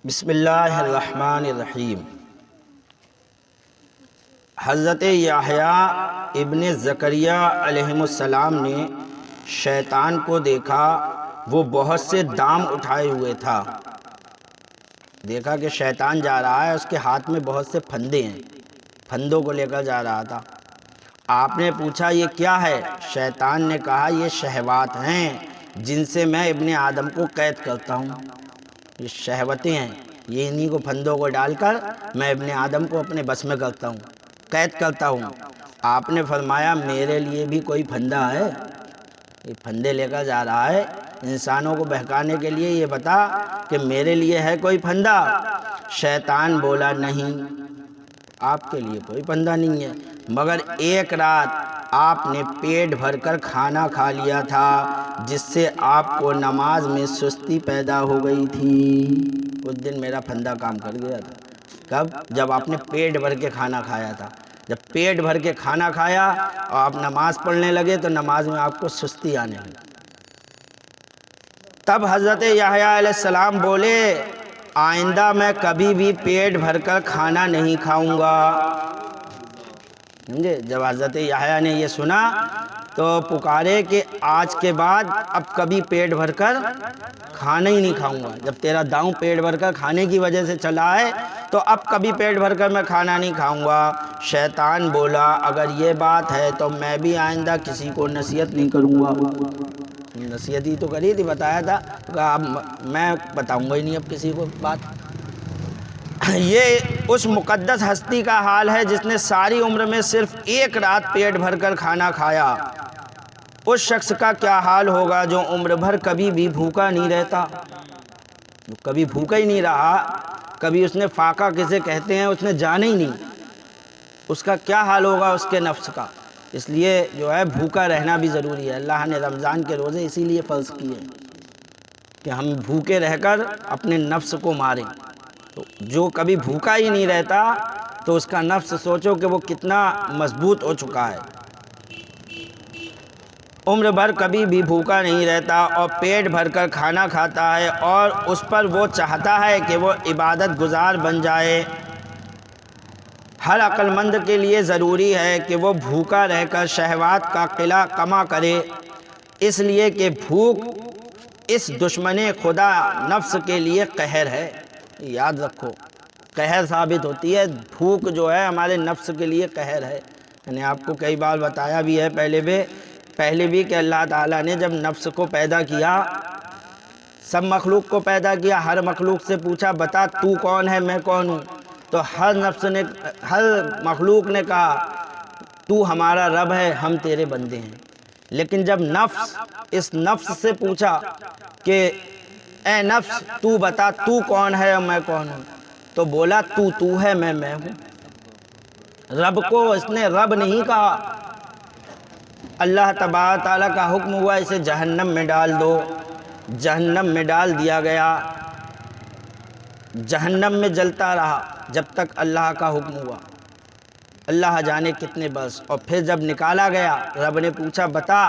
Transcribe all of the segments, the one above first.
بسم اللہ الرحمن الرحیم۔ حضرت یحییٰ ابن زکریا علیہ السلام نے شیطان کو دیکھا، وہ بہت سے دام اٹھائے ہوئے تھا۔ دیکھا کہ شیطان جا رہا ہے، اس کے ہاتھ میں بہت سے پھندے ہیں، پھندوں کو لے کر جا رہا تھا۔ آپ نے پوچھا یہ کیا ہے؟ شیطان نے کہا یہ شہوات ہیں جن سے میں ابن آدم کو قید کرتا ہوں۔ یہ شہوتیں ہیں، یہ انہی کو پھندوں کو ڈال کر میں ابن آدم کو اپنے بس میں کرتا ہوں، قید کرتا ہوں۔ آپ نے فرمایا میرے لیے بھی کوئی پھندا ہے؟ یہ پھندے لے کر جا رہا ہے انسانوں کو بہکانے کے لیے، یہ بتا کہ میرے لیے ہے کوئی پھندا؟ شیطان بولا نہیں، آپ کے لیے کوئی پھندا نہیں ہے، مگر ایک رات آپ نے پیٹ بھر کر کھانا کھا لیا تھا جس سے آپ کو نماز میں سستی پیدا ہو گئی تھی۔ اس دن میرا پھندا کام کر گیا تھا۔ کب؟ جب آپ نے پیٹ بھر کے کھانا کھایا تھا۔ جب پیٹ بھر کے کھانا کھایا اور آپ نماز پڑھنے لگے تو نماز میں آپ کو سستی آنے لگی۔ تب حضرت یحییٰ علیہ السلام بولے آئندہ میں کبھی بھی پیٹ بھر کر کھانا نہیں کھاؤں گا۔ جب حضرت یحییٰ نے یہ سنا تو پکارے کہ آج کے بعد اب کبھی پیٹ بھر کر کھانا ہی نہیں کھاؤں گا۔ جب تیرا داؤں پیٹ بھر کر کھانے کی وجہ سے چلا ہے تو اب کبھی پیٹ بھر کر میں کھانا نہیں کھاؤں گا۔ شیطان بولا اگر یہ بات ہے تو میں بھی آئندہ کسی کو نصیحت نہیں کروں گا۔ نصیحت ہی تو کری تھی، بتایا تھا، اب میں بتاؤں گا ہی نہیں اب کسی کو بات۔ یہ اس مقدس ہستی کا حال ہے جس نے ساری عمر میں صرف ایک رات پیٹ بھر کر کھانا کھایا۔ اس شخص کا کیا حال ہوگا جو عمر بھر کبھی بھی بھوکا نہیں رہتا، جو کبھی بھوکا ہی نہیں رہا، کبھی اس نے فاقہ کسے کہتے ہیں اس نے جانا ہی نہیں، اس کا کیا حال ہوگا اس کے نفس کا۔ اس لیے جو ہے بھوکا رہنا بھی ضروری ہے۔ اللہ نے رمضان کے روزے اسی لیے فرض کیے کہ ہم بھوکے رہ کر اپنے نفس کو ماریں۔ تو جو کبھی بھوکا ہی نہیں رہتا تو اس کا نفس سوچو کہ وہ کتنا مضبوط ہو چکا ہے۔ عمر بھر کبھی بھی بھوکا نہیں رہتا اور پیٹ بھر کر کھانا کھاتا ہے اور اس پر وہ چاہتا ہے کہ وہ عبادت گزار بن جائے۔ ہر عقل مند کے لیے ضروری ہے کہ وہ بھوکا رہ کر شہوات کا قلہ کما کرے، اس لیے کہ بھوک اس دشمن خدا نفس کے لیے قہر ہے۔ یاد رکھو، قہر ثابت ہوتی ہے، بھوک جو ہے ہمارے نفس کے لیے قہر ہے۔ میں نے آپ کو کئی بار بتایا بھی ہے پہلے بھی کہ اللہ تعالیٰ نے جب نفس کو پیدا کیا، سب مخلوق کو پیدا کیا، ہر مخلوق سے پوچھا بتا تو کون ہے میں کون ہوں، تو ہر مخلوق نے کہا تو ہمارا رب ہے، ہم تیرے بندے ہیں۔ لیکن جب اس نفس سے پوچھا کہ اے نفس تو بتا تو کون ہے اور میں کون ہوں، تو بولا تو ہے میں ہوں۔ رب کو اس نے رب نہیں کہا۔ اللہ تبارک تعالیٰ کا حکم ہوا اسے جہنم میں ڈال دو، جہنم میں ڈال دیا گیا، جہنم میں جلتا رہا جب تک اللہ کا حکم ہوا، اللہ جانے کتنے برس۔ اور پھر جب نکالا گیا رب نے پوچھا بتا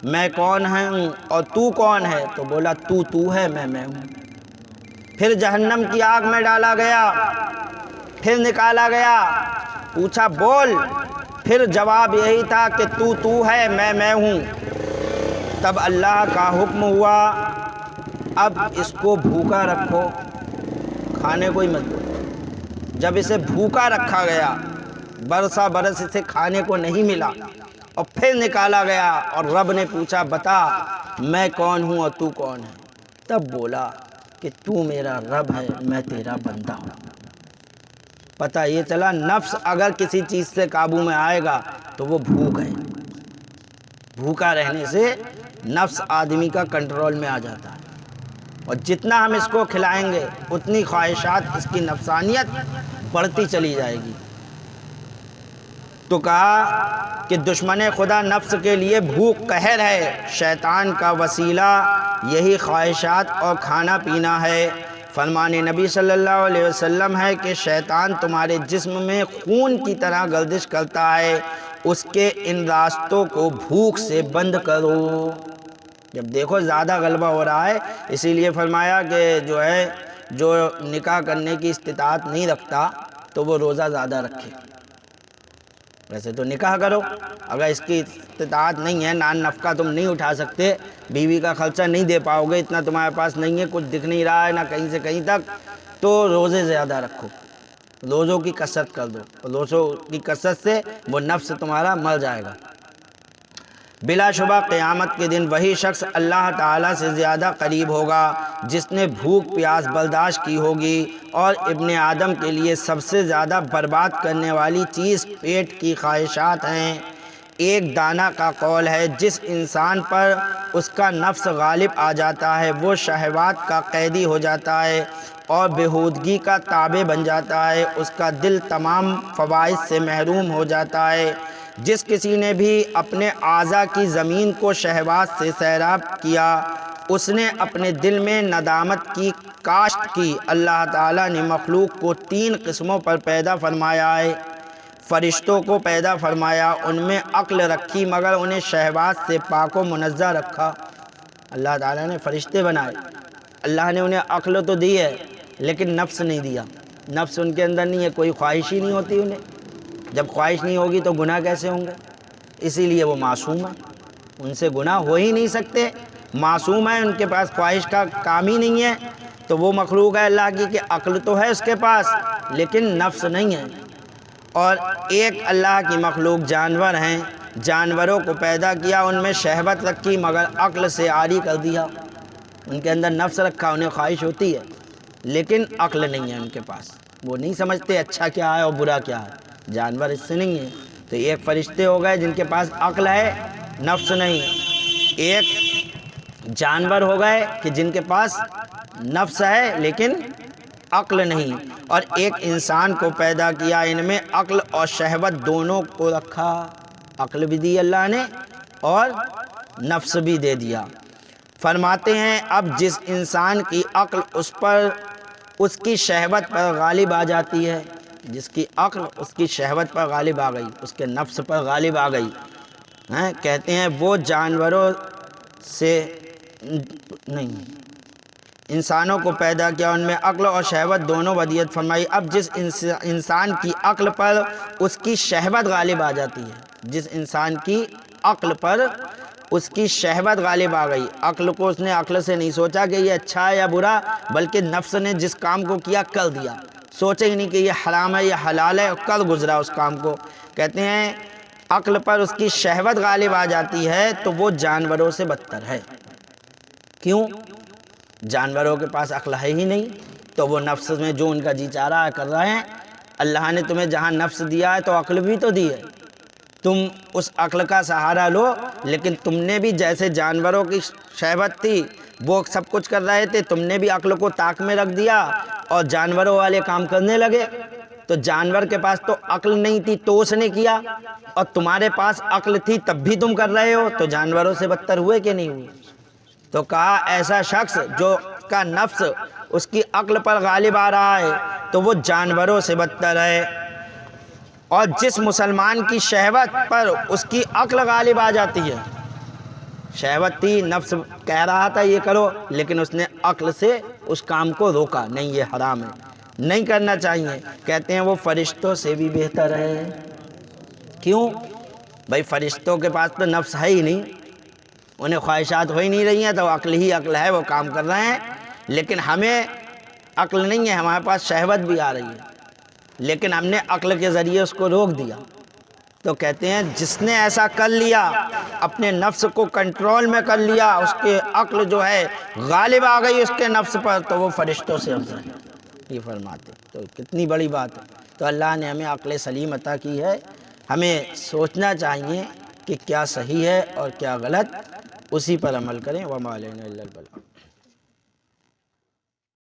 میں کون ہوں اور تو کون ہے، تو بولا تو ہے میں ہوں۔ پھر جہنم کی آگ میں ڈالا گیا، پھر نکالا گیا، پوچھا بول، پھر جواب یہی تھا کہ تو ہے میں ہوں۔ تب اللہ کا حکم ہوا اب اس کو بھوکا رکھو، کھانے کو ہی مت دو۔ جب اسے بھوکا رکھا گیا، برس اسے کھانے کو نہیں ملا، اور پھر نکالا گیا اور رب نے پوچھا بتا میں کون ہوں اور تو کون ہے، تب بولا کہ تو میرا رب ہے میں تیرا بندہ ہوں۔ پتہ یہ چلا نفس اگر کسی چیز سے قابو میں آئے گا تو وہ بھوک ہے۔ بھوکا رہنے سے نفس آدمی کا کنٹرول میں آ جاتا ہے، اور جتنا ہم اس کو کھلائیں گے اتنی خواہشات، اس کی نفسانیت بڑھتی چلی جائے گی۔ تو کہا کہ دشمن خدا نفس کے لیے بھوک قہر ہے، شیطان کا وسیلہ یہی خواہشات اور کھانا پینا ہے۔ فرمان نبی صلی اللہ علیہ وسلم ہے کہ شیطان تمہارے جسم میں خون کی طرح گردش کرتا ہے، اس کے ان راستوں کو بھوک سے بند کرو۔ جب دیکھو زیادہ غلبہ ہو رہا ہے، اسی لیے فرمایا کہ جو نکاح کرنے کی استطاعت نہیں رکھتا تو وہ روزہ زیادہ رکھے۔ ویسے تو نکاح کرو، اگر اس کی استطاعت نہیں ہے، نان نفقہ تم نہیں اٹھا سکتے، بیوی کا خرچہ نہیں دے پاؤ گے، اتنا تمہارے پاس نہیں ہے، کچھ دکھ نہیں رہا ہے نہ کہیں سے کہیں تک، تو روزے زیادہ رکھو، روزوں کی کثرت کر دو، روزوں کی کثرت سے وہ نفس تمہارا مر جائے گا۔ بلا شبہ قیامت کے دن وہی شخص اللہ تعالیٰ سے زیادہ قریب ہوگا جس نے بھوک پیاس برداشت کی ہوگی، اور ابن آدم کے لیے سب سے زیادہ برباد کرنے والی چیز پیٹ کی خواہشات ہیں۔ ایک دانا کا قول ہے، جس انسان پر اس کا نفس غالب آ جاتا ہے وہ شہوات کا قیدی ہو جاتا ہے اور بےہودگی کا تابع بن جاتا ہے، اس کا دل تمام فوائد سے محروم ہو جاتا ہے۔ جس کسی نے بھی اپنے اعضاء کی زمین کو شہوات سے سیراب کیا، اس نے اپنے دل میں ندامت کی کاشت کی۔ اللہ تعالیٰ نے مخلوق کو 3 قسموں پر پیدا فرمایا ہے۔ فرشتوں کو پیدا فرمایا، ان میں عقل رکھی مگر انہیں شہوات سے پاک و منزہ رکھا۔ اللہ تعالیٰ نے فرشتے بنائے، اللہ نے انہیں عقل تو دی ہے لیکن نفس نہیں دیا، نفس ان کے اندر نہیں ہے، کوئی خواہش ہی نہیں ہوتی انہیں، جب خواہش نہیں ہوگی تو گناہ کیسے ہوں گے؟ اسی لیے وہ معصوم ہیں، ان سے گناہ ہو ہی نہیں سکتے، معصوم ہیں، ان کے پاس خواہش کا کام ہی نہیں ہے۔ تو وہ مخلوق ہے اللہ کی کہ عقل تو ہے اس کے پاس لیکن نفس نہیں ہے۔ اور ایک اللہ کی مخلوق جانور ہیں، جانوروں کو پیدا کیا، ان میں شہوت رکھی مگر عقل سے عاری کر دیا، ان کے اندر نفس رکھا، انہیں خواہش ہوتی ہے لیکن عقل نہیں ہے ان کے پاس، وہ نہیں سمجھتے اچھا کیا ہے اور برا کیا ہے، جانور اس سے نہیں ہے۔ تو ایک فرشتے ہو گئے جن کے پاس عقل ہے نفس نہیں، ایک جانور ہو گئے کہ جن کے پاس نفس ہے لیکن عقل نہیں، اور ایک انسان کو پیدا کیا، ان میں عقل اور شہوت دونوں کو رکھا، عقل بھی دی اللہ نے اور نفس بھی دے دیا۔ فرماتے ہیں اب جس انسان کی عقل اس پر اس کی شہوت پر غالب آ جاتی ہے، جس کی عقل اس کی شہوت پر غالب آ گئی، اس کے نفس پر غالب آ گئی، کہتے ہیں وہ جانوروں سے نہیں، انسانوں کو پیدا کیا، ان میں عقل اور شہوت دونوں ودیت فرمائی۔ اب جس انسان کی عقل پر اس کی شہوت غالب آ جاتی ہے، جس انسان کی عقل پر اس کی شہوت غالب آ گئی، عقل کو اس نے عقل سے نہیں سوچا کہ یہ اچھا ہے یا برا، بلکہ نفس نے جس کام کو کیا کر دیا، سوچے ہی نہیں کہ یہ حرام ہے یا حلال ہے، کر گزرا اس کام کو۔ کہتے ہیں عقل پر اس کی شہوت غالب آ جاتی ہے تو وہ جانوروں سے بدتر ہے۔ کیوں؟ جانوروں کے پاس عقل ہے ہی نہیں، تو وہ نفس میں جو ان کا جی چاہ رہا ہے کر رہے ہیں۔ اللہ نے تمہیں جہاں نفس دیا ہے تو عقل بھی تو دی ہے، تم اس عقل کا سہارا لو، لیکن تم نے بھی جیسے جانوروں کی شہوت تھی وہ سب کچھ کر رہے تھے، تم نے بھی عقل کو طاق میں رکھ دیا اور جانوروں والے کام کرنے لگے۔ تو جانور کے پاس تو عقل نہیں تھی تو اس نے کیا، اور تمہارے پاس عقل تھی تب بھی تم کر رہے ہو، تو جانوروں سے بدتر ہوئے کہ نہیں ہوئے؟ تو کہا ایسا شخص جو کا نفس اس کی عقل پر غالب آ رہا ہے تو وہ جانوروں سے بدتر ہے، اور جس مسلمان کی شہوت پر اس کی عقل غالب آ جاتی ہے، شہوت تھی، نفس کہہ رہا تھا یہ کرو، لیکن اس نے عقل سے اس کام کو روکا، نہیں یہ حرام ہے، نہیں کرنا چاہیے، کہتے ہیں وہ فرشتوں سے بھی بہتر ہے۔ کیوں؟ بھائی فرشتوں کے پاس تو نفس ہے ہی نہیں، انہیں خواہشات ہو ہی نہیں رہی ہیں، تو عقل ہی عقل ہے، وہ کام کر رہے ہیں، لیکن ہمیں عقل نہیں ہے، ہمارے پاس شہوت بھی آ رہی ہے لیکن ہم نے عقل کے ذریعے اس کو روک دیا۔ تو کہتے ہیں جس نے ایسا کر لیا، اپنے نفس کو کنٹرول میں کر لیا، اس کے عقل جو ہے غالب آ گئی اس کے نفس پر، تو وہ فرشتوں سے افضل ہے، یہ فرماتے۔ تو کتنی بڑی بات ہے۔ تو اللہ نے ہمیں عقل سلیم عطا کی ہے، ہمیں سوچنا چاہیے کہ کیا صحیح ہے اور کیا غلط، اسی پر عمل کریں۔ وما علینا الا البلاغ۔